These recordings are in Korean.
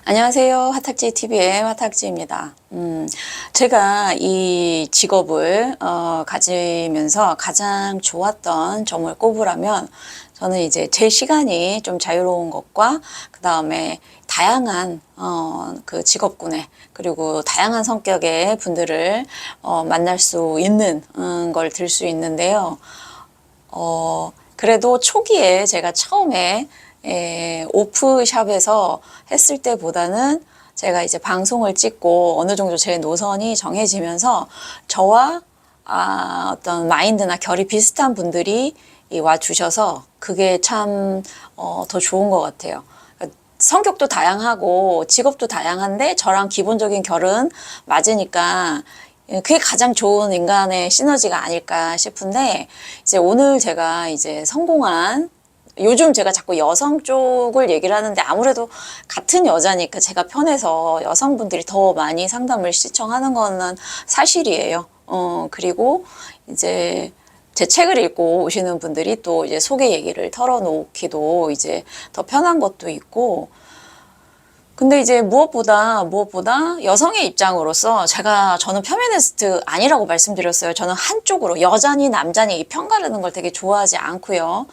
안녕하세요. 화탁지 TV의 화탁지입니다. 제가 이 직업을 가지면서 가장 좋았던 점을 꼽으라면 저는 이제 제 시간이 좀 자유로운 것과 그 다음에 다양한 그 직업군에 그리고 다양한 성격의 분들을 만날 수 있는 걸 들 수 있는데요. 그래도 초기에 제가 처음에 오프샵에서 했을 때보다는 제가 이제 방송을 찍고 어느 정도 제 노선이 정해지면서 저와 어떤 마인드나 결이 비슷한 분들이 와 주셔서 그게 참 더 좋은 것 같아요. 성격도 다양하고 직업도 다양한데 저랑 기본적인 결은 맞으니까 그게 가장 좋은 인간의 시너지가 아닐까 싶은데, 이제 오늘 제가 이제 성공한, 요즘 제가 자꾸 여성 쪽을 얘기를 하는데 아무래도 같은 여자니까 제가 편해서 여성분들이 더 많이 상담을 시청하는 거는 사실이에요. 그리고 이제 제 책을 읽고 오시는 분들이 또 이제 속의 얘기를 털어놓기도 이제 더 편한 것도 있고, 근데 이제 무엇보다 여성의 입장으로서 저는 페미니스트 아니라고 말씀드렸어요. 저는 한쪽으로 여자니 남자니 편가르는 걸 되게 좋아하지 않고요.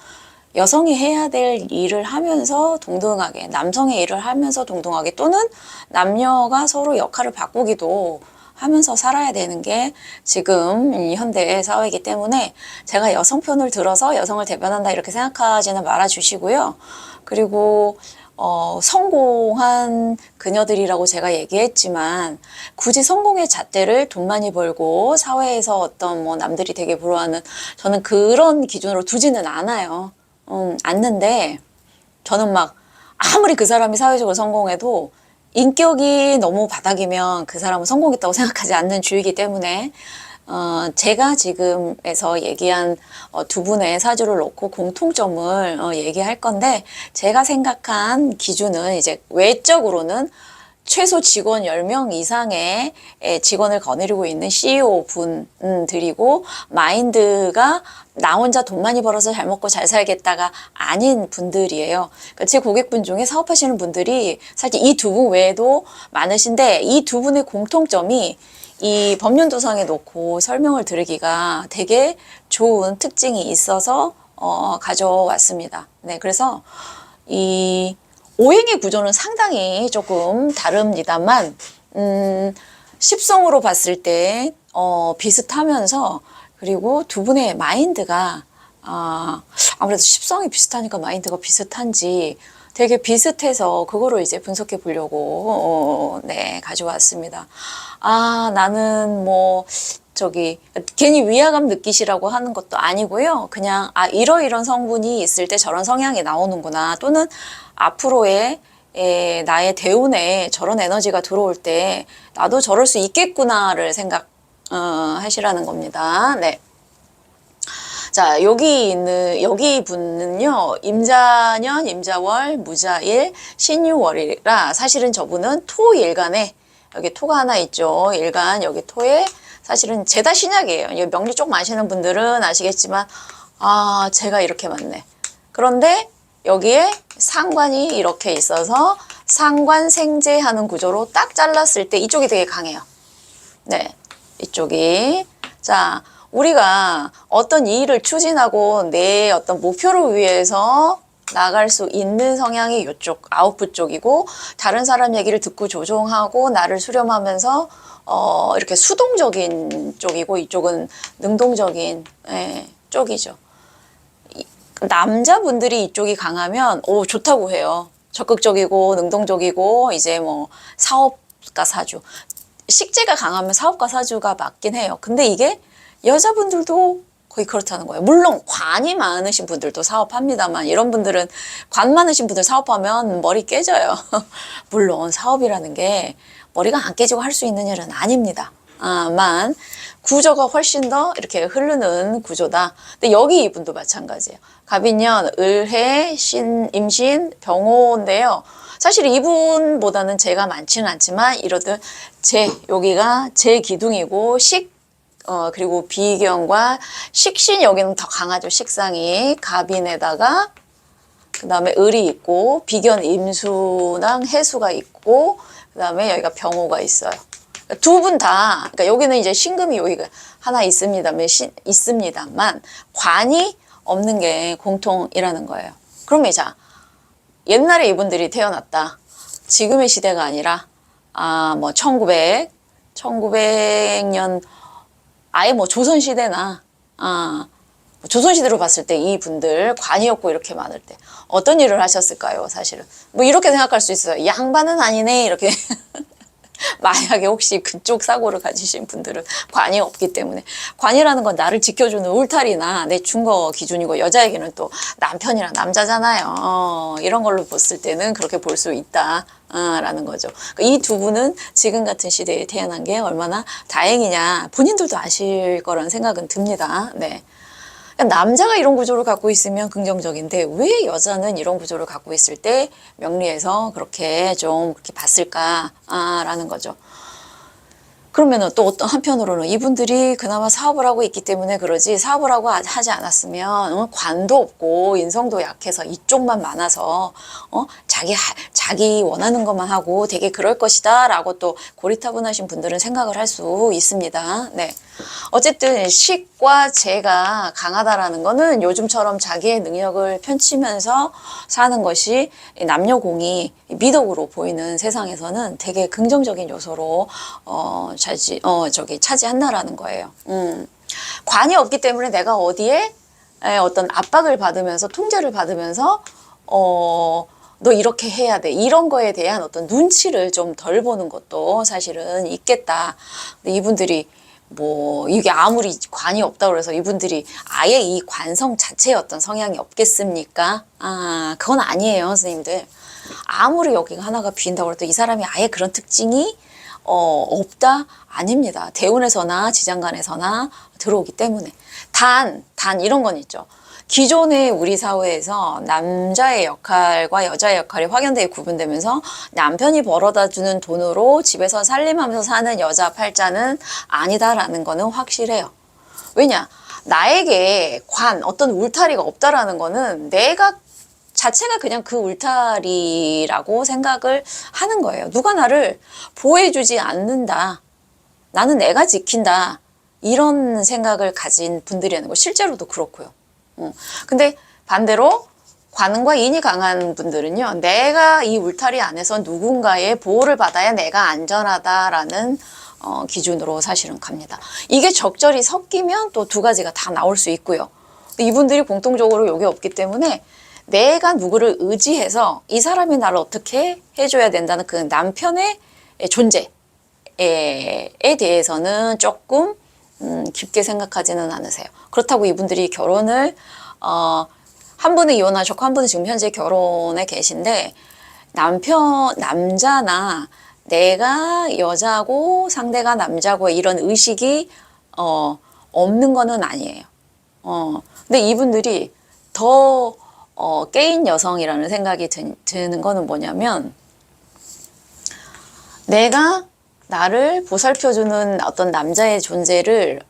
여성이 해야 될 일을 하면서 동등하게, 남성의 일을 하면서 동등하게, 또는 남녀가 서로 역할을 바꾸기도 하면서 살아야 되는 게 지금 이 현대 사회이기 때문에 제가 여성 편을 들어서 여성을 대변한다 이렇게 생각하지는 말아 주시고요. 그리고 성공한 그녀들이라고 제가 얘기했지만 굳이 성공의 잣대를 돈 많이 벌고 사회에서 어떤 뭐 남들이 되게 부러워하는, 저는 그런 기준으로 두지는 않아요. 않는데 저는 막 아무리 그 사람이 사회적으로 성공해도 인격이 너무 바닥이면 그 사람은 성공했다고 생각하지 않는 주의이기 때문에 제가 지금에서 얘기한 두 분의 사주를 놓고 공통점을 얘기할 건데, 제가 생각한 기준은 이제 외적으로는 최소 직원 10명 이상의 직원을 거느리고 있는 CEO 분들이고, 마인드가 나 혼자 돈 많이 벌어서 잘 먹고 잘 살겠다가 아닌 분들이에요. 그러니까 제 고객분 중에 사업하시는 분들이 사실 이 두 분 외에도 많으신데, 이 두 분의 공통점이 이 법륜도성에 놓고 설명을 드리기가 되게 좋은 특징이 있어서 가져왔습니다. 네, 그래서 이 오행의 구조는 상당히 조금 다릅니다만, 십성으로 봤을 때 비슷하면서, 그리고 두 분의 마인드가 아무래도 십성이 비슷하니까 마인드가 비슷한지 되게 비슷해서 그거를 이제 분석해 보려고 네, 가져왔습니다. 나는 뭐 괜히 위화감 느끼시라고 하는 것도 아니고요. 그냥 이러이런 성분이 있을 때 저런 성향이 나오는구나, 또는 앞으로의 나의 대운에 저런 에너지가 들어올 때 나도 저럴 수 있겠구나를 하시라는 겁니다. 네. 자, 여기 분은요, 임자년, 임자월, 무자일, 신유월이라 사실은 저분은 토일간에, 여기 토가 하나 있죠. 일간, 여기 토에 사실은 제다 신약이에요. 명리 조금 아시는 분들은 아시겠지만, 제가 이렇게 맞네. 그런데 여기에 상관이 이렇게 있어서 상관생재하는 구조로 딱 잘랐을 때 이쪽이 되게 강해요. 네, 이쪽이. 자, 우리가 어떤 일을 추진하고 내 어떤 목표를 위해서 나갈 수 있는 성향이 이쪽 아웃풋 쪽이고, 다른 사람 얘기를 듣고 조종하고 나를 수렴하면서 이렇게 수동적인 쪽이고, 이쪽은 능동적인 쪽이죠. 남자분들이 이쪽이 강하면 좋다고 해요. 적극적이고 능동적이고, 이제 뭐 사업가 사주, 식재가 강하면 사업가 사주가 맞긴 해요. 근데 이게 여자분들도 거의 그렇다는 거예요. 물론 관이 많으신 분들도 사업합니다만, 이런 분들은 관 많으신 분들 사업하면 머리 깨져요. 물론 사업이라는 게 머리가 안 깨지고 할 수 있는 일은 아닙니다. 만 구조가 훨씬 더 이렇게 흐르는 구조다. 근데 여기 이분도 마찬가지예요. 갑인년, 을해, 임신, 병호인데요. 사실 이분보다는 제가 많지는 않지만 이러듯 여기가 제 기둥이고, 그리고 비견과 식신, 여기는 더 강하죠. 식상이 갑인에다가 그 다음에 을이 있고, 비견, 임수랑 해수가 있고, 그 다음에 여기가 병호가 있어요. 두 분 다, 그러니까 여기는 이제 신금이 여기가 하나 있습니다만, 관이 없는 게 공통이라는 거예요. 그러면 자, 옛날에 이분들이 태어났다. 지금의 시대가 아니라, 뭐, 1900년, 아예 뭐 조선시대나, 조선시대로 봤을 때 이분들 관이었고 이렇게 많을 때 어떤 일을 하셨을까요? 사실은 뭐 이렇게 생각할 수 있어요. 양반은 아니네 이렇게. 만약에 혹시 그쪽 사고를 가지신 분들은 관이 없기 때문에, 관이라는 건 나를 지켜주는 울타리나 내 준거 기준이고, 여자에게는 또 남편이랑 남자잖아요. 이런 걸로 봤을 때는 그렇게 볼 수 있다 라는 거죠. 이 두 분은 지금 같은 시대에 태어난 게 얼마나 다행이냐 본인들도 아실 거라는 생각은 듭니다. 네. 남자가 이런 구조를 갖고 있으면 긍정적인데 왜 여자는 이런 구조를 갖고 있을 때 명리에서 그렇게 좀 그렇게 봤을까라는 거죠. 그러면은 또 어떤 한편으로는 이분들이 그나마 사업을 하고 있기 때문에 그러지, 사업을 하고 하지 않았으면 관도 없고 인성도 약해서 이쪽만 많아서 자기 원하는 것만 하고 되게 그럴 것이다 라고 또 고리타분하신 분들은 생각을 할 수 있습니다. 네. 어쨌든 식과 재가 강하다라는 거는 요즘처럼 자기의 능력을 펼치면서 사는 것이 남녀공이 미덕으로 보이는 세상에서는 되게 긍정적인 요소로 차지한다라는 거예요. 관이 없기 때문에 내가 어디에 어떤 압박을 받으면서 통제를 받으면서 너 이렇게 해야 돼 이런 거에 대한 어떤 눈치를 좀 덜 보는 것도 사실은 있겠다. 근데 이분들이 뭐 이게 아무리 관이 없다고 해서 이분들이 아예 이 관성 자체의 어떤 성향이 없겠습니까? 그건 아니에요, 선생님들. 아무리 여기가 하나가 비인다고 해도 이 사람이 아예 그런 특징이 없다? 아닙니다. 대운에서나 지장간에서나 들어오기 때문에. 단 이런 건 있죠. 기존의 우리 사회에서 남자의 역할과 여자의 역할이 확연하게 구분되면서 남편이 벌어다 주는 돈으로 집에서 살림하면서 사는 여자 팔자는 아니다라는 거는 확실해요. 왜냐? 나에게 어떤 울타리가 없다라는 거는 내가 자체가 그냥 그 울타리라고 생각을 하는 거예요. 누가 나를 보호해주지 않는다. 나는 내가 지킨다. 이런 생각을 가진 분들이라는 거 실제로도 그렇고요. 근데 반대로 관과 인이 강한 분들은요, 내가 이 울타리 안에서 누군가의 보호를 받아야 내가 안전하다라는 기준으로 사실은 갑니다. 이게 적절히 섞이면 또 두 가지가 다 나올 수 있고요. 이분들이 공통적으로 이게 없기 때문에 내가 누구를 의지해서 이 사람이 나를 어떻게 해줘야 된다는 그 남편의 존재에 대해서는 조금 깊게 생각하지는 않으세요. 그렇다고 이분들이 결혼을 한 분은 이혼하셨고 한 분은 지금 현재 결혼에 계신데, 남자나 내가 여자고 상대가 남자고 이런 의식이 없는 거는 아니에요. 근데 이분들이 더 깨인 여성이라는 생각이 드는 거는 뭐냐면, 내가 나를 보살펴주는 어떤 남자의 존재를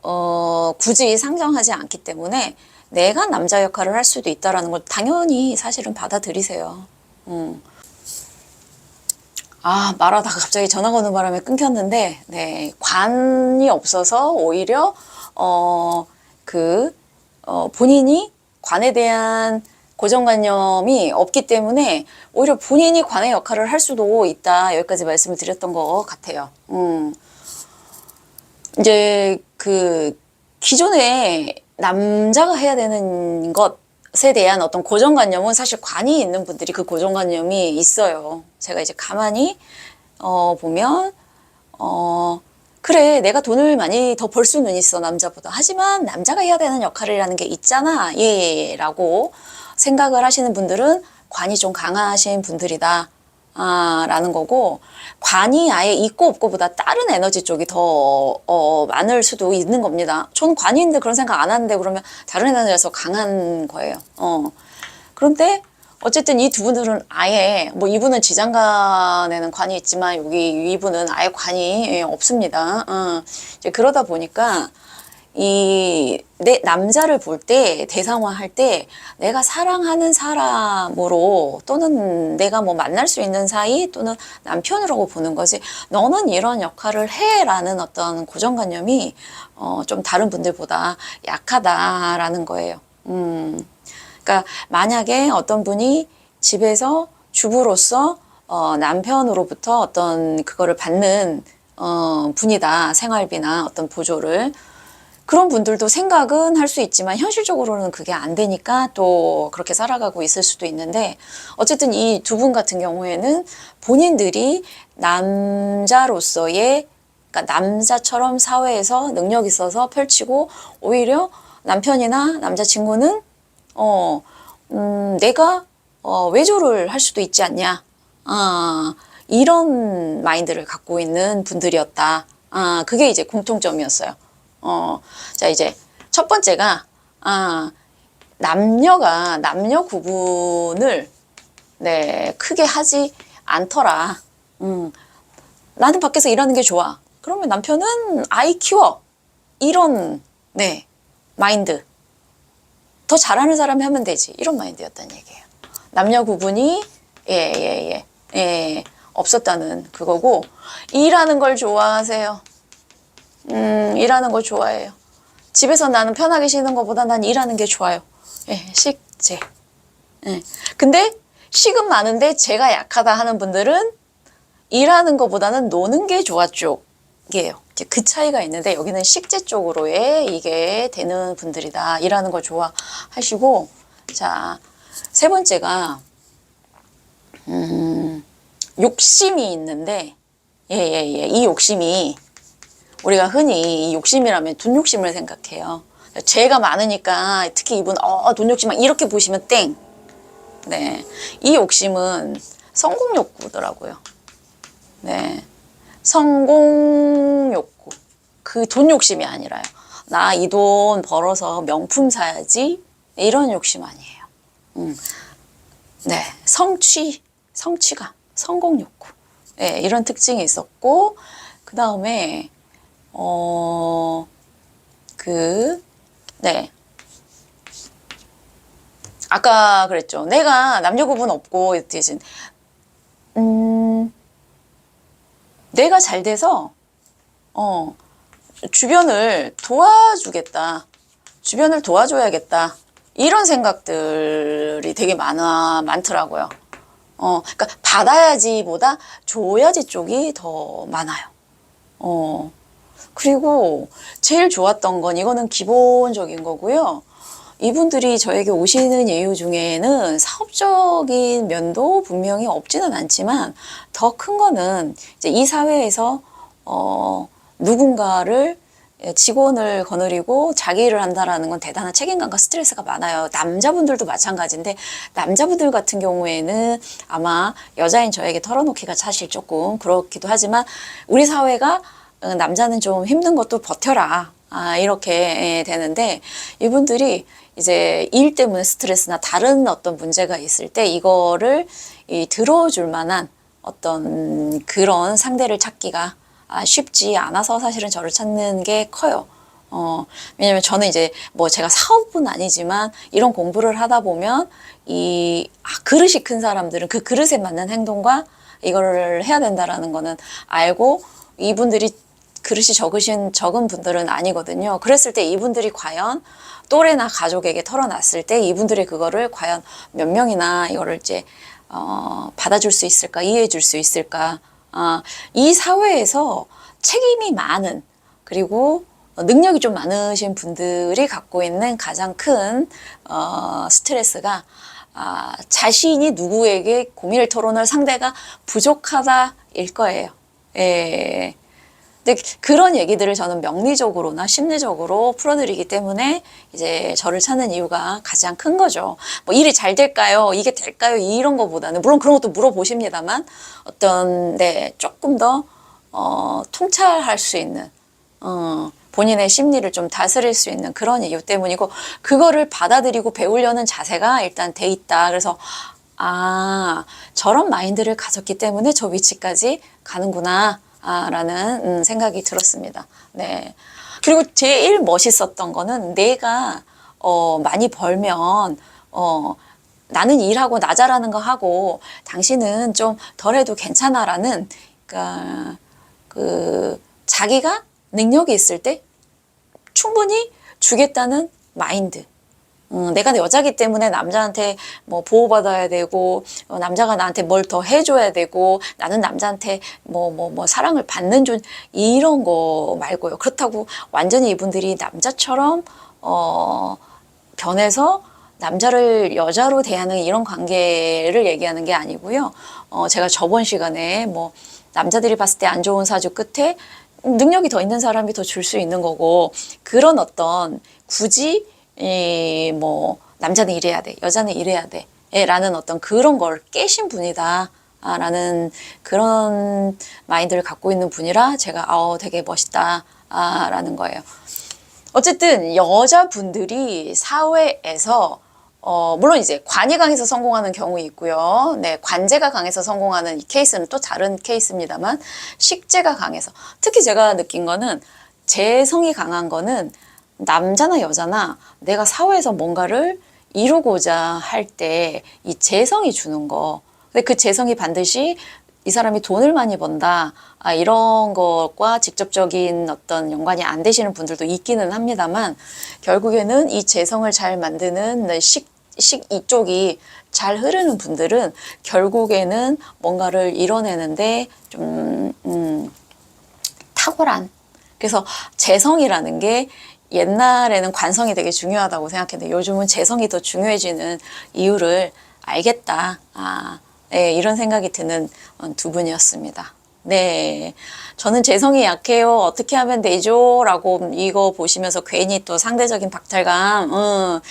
굳이 상정하지 않기 때문에 내가 남자 역할을 할 수도 있다는 걸 당연히 사실은 받아들이세요. 말하다가 갑자기 전화가 오는 바람에 끊겼는데, 네, 관이 없어서 오히려 본인이 관에 대한 고정관념이 없기 때문에 오히려 본인이 관의 역할을 할 수도 있다. 여기까지 말씀을 드렸던 것 같아요. 이제 기존에 남자가 해야 되는 것에 대한 어떤 고정관념은 사실 관이 있는 분들이 그 고정관념이 있어요. 제가 이제 가만히 보면 그래, 내가 돈을 많이 더 벌 수는 있어, 남자보다. 하지만 남자가 해야 되는 역할이라는 게 있잖아. 라고 생각을 하시는 분들은 관이 좀 강하신 분들이다. 라는 거고, 관이 아예 있고 없고보다 다른 에너지 쪽이 더 많을 수도 있는 겁니다. 저는 관이 있는데 그런 생각 안 하는데 그러면 다른 에너지에서 강한 거예요. 그런데 어쨌든 이 두 분들은 아예, 뭐 이분은 지장간에는 관이 있지만 이분은 아예 관이 없습니다. 이제 그러다 보니까 내 남자를 볼 때, 대상화할 때, 내가 사랑하는 사람으로, 또는 내가 뭐 만날 수 있는 사이, 또는 남편으로 보는 거지, 너는 이런 역할을 해, 라는 어떤 고정관념이, 좀 다른 분들보다 약하다라는 거예요. 그러니까, 만약에 어떤 분이 집에서 주부로서, 남편으로부터 어떤 그거를 받는, 분이다. 생활비나 어떤 보조를. 그런 분들도 생각은 할 수 있지만 현실적으로는 그게 안 되니까 또 그렇게 살아가고 있을 수도 있는데, 어쨌든 이 두 분 같은 경우에는 본인들이 남자로서의, 그러니까 남자처럼 사회에서 능력 있어서 펼치고, 오히려 남편이나 남자친구는 내가 외조를 할 수도 있지 않냐, 이런 마인드를 갖고 있는 분들이었다. 그게 이제 공통점이었어요. 자, 이제 첫 번째가, 남녀 구분을, 네, 크게 하지 않더라. 나는 밖에서 일하는 게 좋아. 그러면 남편은 아이 키워. 이런, 네, 마인드. 더 잘하는 사람이 하면 되지. 이런 마인드였다는 얘기예요. 남녀 구분이, 없었다는 그거고, 일하는 걸 좋아하세요. 일하는 걸 좋아해요. 집에서 나는 편하게 쉬는 것보다 난 일하는 게 좋아요. 식재. 근데 식은 많은데 제가 약하다 하는 분들은 일하는 것보다는 노는 게 좋아 쪽이에요. 이제 그 차이가 있는데, 여기는 식재 쪽으로의 이게 되는 분들이다. 일하는 걸 좋아하시고, 자, 세 번째가 욕심이 있는데, 이 욕심이, 우리가 흔히 이 욕심이라면 돈 욕심을 생각해요. 죄가 많으니까, 특히 이분, 돈 욕심, 이렇게 보시면 땡. 네. 이 욕심은 성공 욕구더라고요. 네. 성공 욕구. 그 돈 욕심이 아니라요. 나 이 돈 벌어서 명품 사야지. 이런 욕심 아니에요. 네. 성취감, 성공 욕구. 네. 이런 특징이 있었고, 그 다음에, 네. 아까 그랬죠. 내가 남녀 구분 없고, 내가 잘 돼서, 주변을 도와주겠다. 주변을 도와줘야겠다. 이런 생각들이 되게 많더라고요. 그러니까 받아야지보다 줘야지 쪽이 더 많아요. 그리고 제일 좋았던 건, 이거는 기본적인 거고요. 이분들이 저에게 오시는 이유 중에는 사업적인 면도 분명히 없지는 않지만, 더 큰 거는 이제 이 사회에서 누군가를, 직원을 거느리고 자기 일을 한다라는 건 대단한 책임감과 스트레스가 많아요. 남자분들도 마찬가지인데, 남자분들 같은 경우에는 아마 여자인 저에게 털어놓기가 사실 조금 그렇기도 하지만, 우리 사회가 남자는 좀 힘든 것도 버텨라, 이렇게 되는데, 이분들이 이제 일 때문에 스트레스나 다른 어떤 문제가 있을 때 이거를 들어줄 만한 어떤 그런 상대를 찾기가 쉽지 않아서 사실은 저를 찾는 게 커요. 왜냐면 저는 이제 뭐 제가 사업은 아니지만 이런 공부를 하다 보면 그릇이 큰 사람들은 그 그릇에 맞는 행동과 이거를 해야 된다라는 거는 알고, 이분들이 그릇이 적은 분들은 아니거든요. 그랬을 때 이분들이 과연 또래나 가족에게 털어놨을 때 이분들이 그거를 과연 몇 명이나 이거를 이제 받아줄 수 있을까, 이해해 줄 수 있을까. 이 사회에서 책임이 많은, 그리고 능력이 좀 많으신 분들이 갖고 있는 가장 큰 스트레스가, 자신이 누구에게 고민을 털어놓을 상대가 부족하다일 거예요. 예. 근데 그런 얘기들을 저는 명리적으로나 심리적으로 풀어드리기 때문에 이제 저를 찾는 이유가 가장 큰 거죠. 뭐 일이 잘 될까요? 이게 될까요? 이런 거보다는, 물론 그런 것도 물어보십니다만, 조금 더 통찰할 수 있는, 본인의 심리를 좀 다스릴 수 있는 그런 이유 때문이고, 그거를 받아들이고 배우려는 자세가 일단 돼 있다. 그래서 저런 마인드를 가졌기 때문에 저 위치까지 가는구나 라는 생각이 들었습니다. 네. 그리고 제일 멋있었던 거는 내가 많이 벌면 나는 일하고 나 잘하는 거 하고 당신은 좀 덜해도 괜찮아라는 그러니까 그 자기가 능력이 있을 때 충분히 주겠다는 마인드. 내가 여자기 때문에 남자한테 뭐 보호받아야 되고 남자가 나한테 뭘 더 해줘야 되고 나는 남자한테 뭐 사랑을 받는 이런 거 말고요. 그렇다고 완전히 이분들이 남자처럼 변해서 남자를 여자로 대하는 이런 관계를 얘기하는 게 아니고요. 제가 저번 시간에 뭐 남자들이 봤을 때 안 좋은 사주 끝에 능력이 더 있는 사람이 더 줄 수 있는 거고 그런 어떤 굳이 뭐 남자는 이래야 돼, 여자는 이래야 돼, 라는 어떤 그런 걸 깨신 분이다. 라는 그런 마인드를 갖고 있는 분이라 제가 되게 멋있다. 라는 거예요. 어쨌든 여자분들이 사회에서 물론 이제 관이 강해서 성공하는 경우 있고요. 네, 관제가 강해서 성공하는 이 케이스는 또 다른 케이스입니다만 식재가 강해서 특히 제가 느낀 거는 재성이 강한 거는 남자나 여자나 내가 사회에서 뭔가를 이루고자 할 때 이 재성이 주는 거. 근데 그 재성이 반드시 이 사람이 돈을 많이 번다. 이런 것과 직접적인 어떤 연관이 안 되시는 분들도 있기는 합니다만 결국에는 이 재성을 잘 만드는 이쪽이 잘 흐르는 분들은 결국에는 뭔가를 이뤄내는데 좀 탁월한. 그래서 재성이라는 게 옛날에는 관성이 되게 중요하다고 생각했는데 요즘은 재성이 더 중요해지는 이유를 알겠다. 네, 이런 생각이 드는 두 분이었습니다. 네, 저는 재성이 약해요. 어떻게 하면 되죠? 라고 이거 보시면서 괜히 또 상대적인 박탈감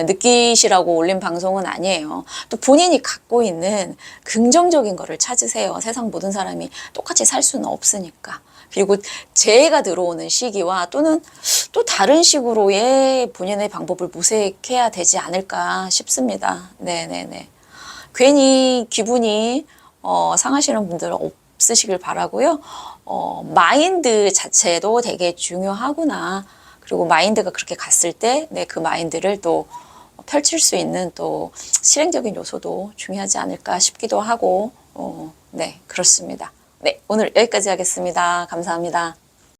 느끼시라고 올린 방송은 아니에요. 또 본인이 갖고 있는 긍정적인 거를 찾으세요. 세상 모든 사람이 똑같이 살 수는 없으니까. 그리고 재해가 들어오는 시기와 또는 또 다른 식으로의 본인의 방법을 모색해야 되지 않을까 싶습니다. 네네네. 괜히 기분이 상하시는 분들은 없으시길 바라고요. 마인드 자체도 되게 중요하구나. 그리고 마인드가 그렇게 갔을 때, 네, 그 마인드를 또 펼칠 수 있는 또 실행적인 요소도 중요하지 않을까 싶기도 하고, 네, 그렇습니다. 네, 오늘 여기까지 하겠습니다. 감사합니다.